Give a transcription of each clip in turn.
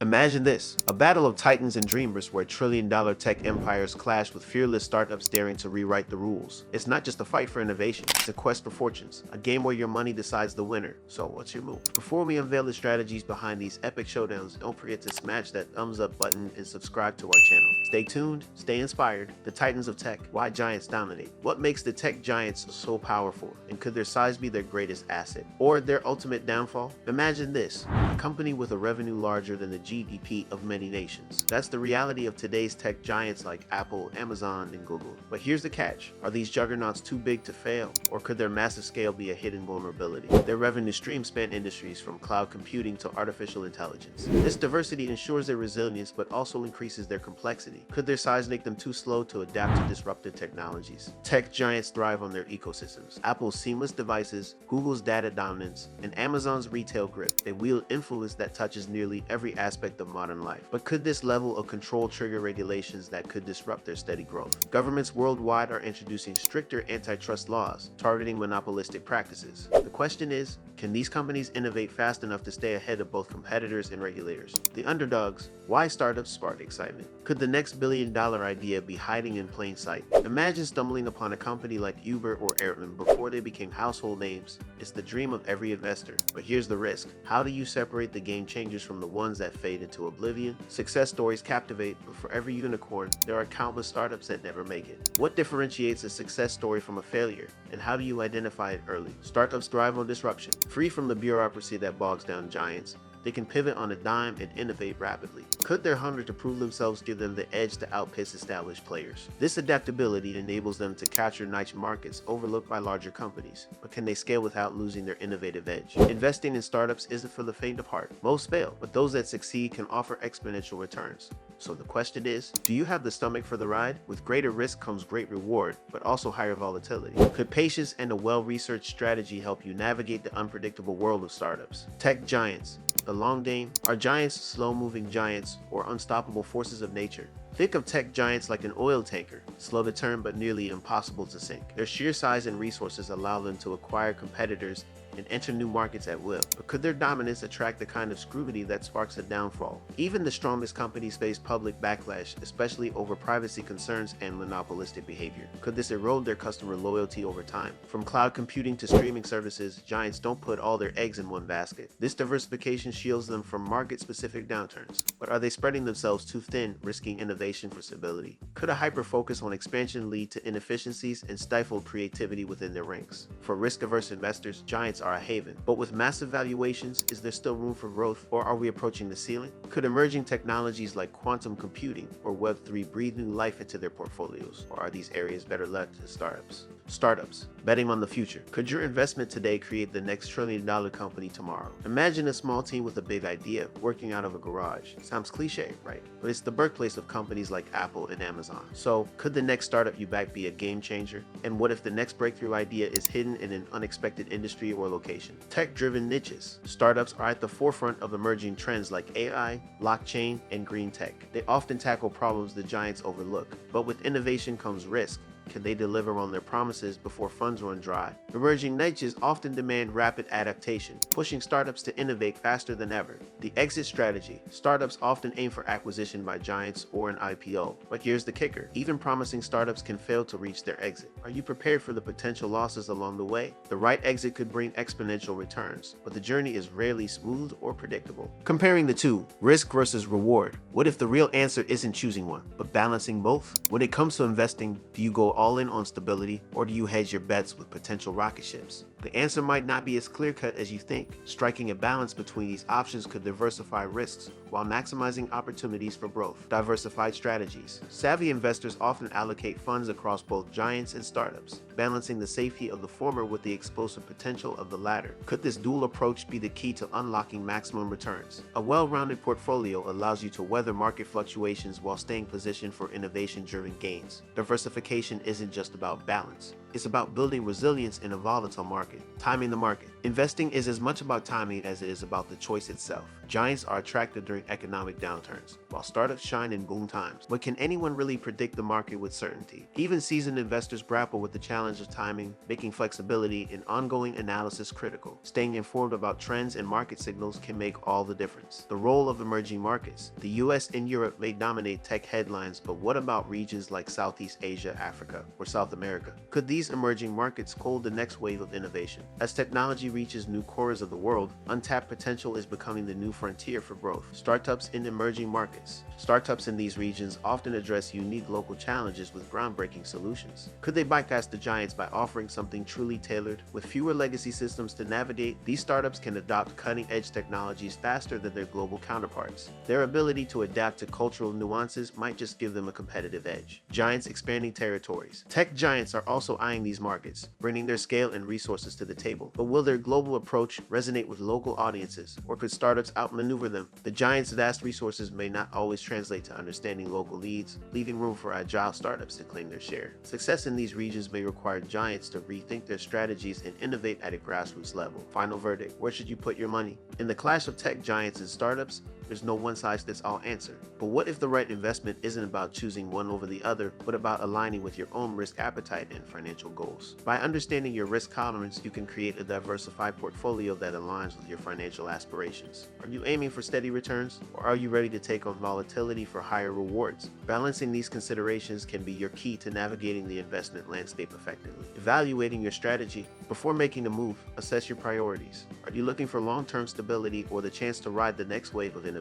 Imagine this, a battle of titans and dreamers where trillion-dollar tech empires clash with fearless startups daring to rewrite the rules. It's not just a fight for innovation, it's a quest for fortunes, a game where your money decides the winner. So what's your move? Before we unveil the strategies behind these epic showdowns, don't forget to smash that thumbs up button and subscribe to our channel. Stay tuned, stay inspired. The titans of tech, why giants dominate. What makes the tech giants so powerful, and could their size be their greatest asset? Or their ultimate downfall? Imagine this, a company with a revenue larger than the GDP of many nations. That's the reality of today's tech giants like Apple, Amazon, and Google. But here's the catch. Are these juggernauts too big to fail? Or could their massive scale be a hidden vulnerability? Their revenue streams span industries from cloud computing to artificial intelligence. This diversity ensures their resilience but also increases their complexity. Could their size make them too slow to adapt to disruptive technologies? Tech giants thrive on their ecosystems. Apple's seamless devices, Google's data dominance, and Amazon's retail grip. They wield influence that touches nearly every aspect of modern life. But could this level of control trigger regulations that could disrupt their steady growth? Governments worldwide are introducing stricter antitrust laws, targeting monopolistic practices. The question is, can these companies innovate fast enough to stay ahead of both competitors and regulators? The underdogs, why startups spark excitement? Could the next billion-dollar idea be hiding in plain sight? Imagine stumbling upon a company like Uber or Airline before they became household names. It's the dream of every investor, but here's the risk. How do you separate the game changers from the ones that fade into oblivion? Success stories captivate, but for every unicorn, there are countless startups that never make it. What differentiates a success story from a failure, and how do you identify it early? Startups thrive on disruption. Free from the bureaucracy that bogs down giants, they can pivot on a dime and innovate rapidly. Could their hunger to prove themselves give them the edge to outpace established players? This adaptability enables them to capture niche markets overlooked by larger companies, but can they scale without losing their innovative edge? Investing in startups isn't for the faint of heart. Most fail, but those that succeed can offer exponential returns. So the question is, do you have the stomach for the ride? With greater risk comes great reward, but also higher volatility. Could patience and a well-researched strategy help you navigate the unpredictable world of startups? Tech giants. The long game. Are giants slow-moving giants or unstoppable forces of nature? Think of tech giants like an oil tanker, slow to turn but nearly impossible to sink. Their sheer size and resources allow them to acquire competitors and enter new markets at will. But could their dominance attract the kind of scrutiny that sparks a downfall? Even the strongest companies face public backlash, especially over privacy concerns and monopolistic behavior. Could this erode their customer loyalty over time? From cloud computing to streaming services, giants don't put all their eggs in one basket. This diversification shields them from market-specific downturns. But are they spreading themselves too thin, risking innovation for stability? Could a hyper-focus on expansion lead to inefficiencies and stifle creativity within their ranks? For risk-averse investors, giants are a haven. But with massive valuations, is there still room for growth, or are we approaching the ceiling? Could emerging technologies like quantum computing or Web3 breathe new life into their portfolios, or are these areas better left to startups? Startups, betting on the future. Could your investment today create the next trillion-dollar company tomorrow? Imagine a small team with a big idea, working out of a garage. Sounds cliche, right? But it's the birthplace of companies like Apple and Amazon. So, could the next startup you back be a game changer? And what if the next breakthrough idea is hidden in an unexpected industry or location? Tech-driven niches. Startups are at the forefront of emerging trends like AI, blockchain, and green tech. They often tackle problems the giants overlook. But with innovation comes risk. Can they deliver on their promises before funds run dry? Emerging niches often demand rapid adaptation, pushing startups to innovate faster than ever. The exit strategy. Startups often aim for acquisition by giants or an IPO. But here's the kicker. Even promising startups can fail to reach their exit. Are you prepared for the potential losses along the way? The right exit could bring exponential returns, but the journey is rarely smooth or predictable. Comparing the two, risk versus reward. What if the real answer isn't choosing one, but balancing both? When it comes to investing, do you go all in on stability, or do you hedge your bets with potential rocket ships? The answer might not be as clear-cut as you think. Striking a balance between these options could diversify risks while maximizing opportunities for growth. Diversified strategies. Savvy investors often allocate funds across both giants and startups, balancing the safety of the former with the explosive potential of the latter. Could this dual approach be the key to unlocking maximum returns? A well-rounded portfolio allows you to weather market fluctuations while staying positioned for innovation-driven gains. Diversification isn't just about balance. It's about building resilience in a volatile market. Timing the market. Investing is as much about timing as it is about the choice itself. Giants are attractive during economic downturns, while startups shine in boom times. But can anyone really predict the market with certainty? Even seasoned investors grapple with the challenge of timing, making flexibility and ongoing analysis critical. Staying informed about trends and market signals can make all the difference. The role of emerging markets. The US and Europe may dominate tech headlines, but what about regions like Southeast Asia, Africa, or South America? Could these emerging markets hold the next wave of innovation? As technology reaches new corners of the world, untapped potential is becoming the new frontier for growth. Startups in emerging markets. Startups in these regions often address unique local challenges with groundbreaking solutions. Could they bypass the giants by offering something truly tailored? With fewer legacy systems to navigate, these startups can adopt cutting-edge technologies faster than their global counterparts. Their ability to adapt to cultural nuances might just give them a competitive edge. Giants expanding territories. Tech giants are also eyeing these markets, bringing their scale and resources to the table. But will their global approach resonate with local audiences, or could startups outmaneuver them? The giants' vast resources may not always translate to understanding local needs, leaving room for agile startups to claim their share. Success in these regions may require giants to rethink their strategies and innovate at a grassroots level. Final verdict: where should you put your money? In the clash of tech giants and startups, there's no one-size-fits-all answer. But what if the right investment isn't about choosing one over the other, but about aligning with your own risk appetite and financial goals? By understanding your risk tolerance, you can create a diversified portfolio that aligns with your financial aspirations. Are you aiming for steady returns, or are you ready to take on volatility for higher rewards? Balancing these considerations can be your key to navigating the investment landscape effectively. Evaluating your strategy. Before making a move, assess your priorities. Are you looking for long-term stability or the chance to ride the next wave of innovation?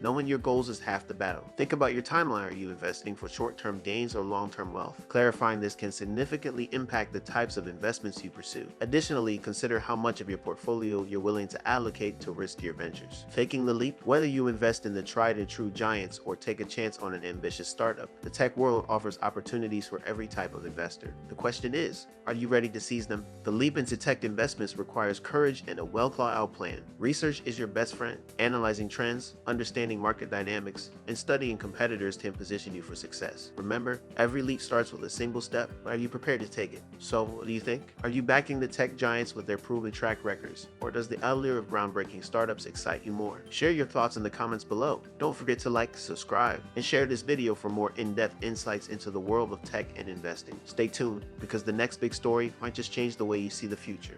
Knowing your goals is half the battle. Think about your timeline. Are you investing for short-term gains or long-term wealth? Clarifying this can significantly impact the types of investments you pursue. Additionally, consider how much of your portfolio you're willing to allocate to riskier ventures. Taking the leap. Whether you invest in the tried and true giants or take a chance on an ambitious startup, the tech world offers opportunities for every type of investor. The question is, are you ready to seize them? The leap into tech investments requires courage and a well-thought-out plan. Research is your best friend. Analyzing trends, understanding market dynamics, and studying competitors can position you for success. Remember, every leap starts with a single step. Are you prepared to take it? So, what do you think? Are you backing the tech giants with their proven track records, or does the allure of groundbreaking startups excite you more? Share your thoughts in the comments below. Don't forget to like, subscribe, and share this video for more in-depth insights into the world of tech and investing. Stay tuned, because the next big story might just change the way you see the future.